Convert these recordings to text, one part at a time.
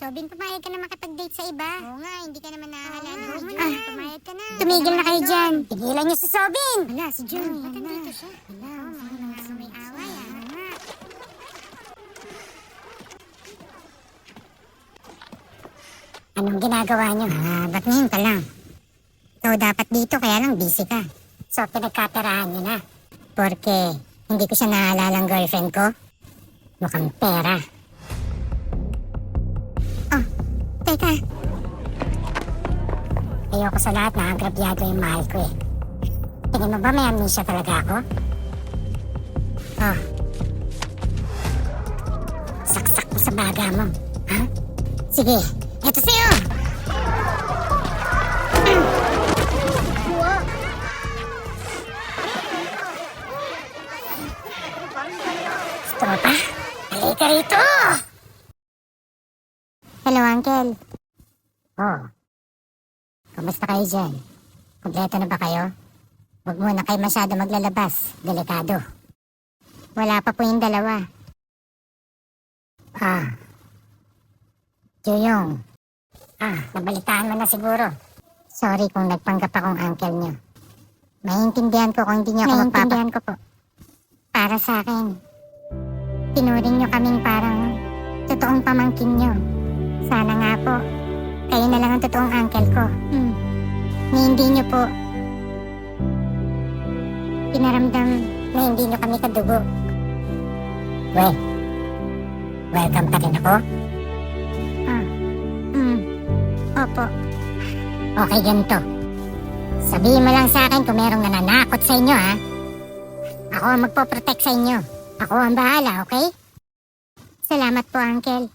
Sobin, pumayag ka na makipag-date sa iba. Oo nga, hindi ka naman nahahalala. Pumayag ka na. Tumigil na kayo dyan. Tigilan niyo si Sobin. Wala, si Jun. Ba't nandito siya? Wala, may away Anong ginagawa niyo? Ba't ngayon ka lang? Ikaw dapat dito, kaya lang busy ka. So, pinagkatirahan niyo na. Porque hindi ko siya naalalang girlfriend ko. Mukhang pera. Oh, teka. Ayoko sa lahat na agrabyado yung mahal ko eh. Tingin mo ba may amnesia talaga ako? Oh, Saksak mo sa baga mo. Ha? sige. Eto sa'yo! Tropa, halika rito! Hello, Uncle. Oh, kamusta kayo dyan? Kompleto na ba kayo? Huwag muna kayo masyado maglalabas. Delikado. Wala pa po yung dalawa. Juyong. Nabalitaan mo na siguro. Sorry kung nagpanggap akong uncle niyo. Maintindihan ko kung hindi niyo ako Naiintindihan ko po. Para sa akin, tinuring niyo kaming parang totoong pamangkin niyo. Sana nga po, kayo na lang ang totoong uncle ko. Ni hindi niyo po pinaramdam Na hindi nyo kami kadugo. Well, welcome pa rin ako. Opo. Okay, ganito. Sabihin mo lang sa akin kung merong nananakot sa inyo, ha? Ako ang magpoprotect sa inyo. Ako ang bahala, okay? Salamat po, Uncle.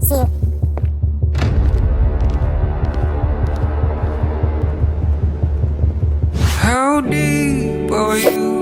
See you. How deep are you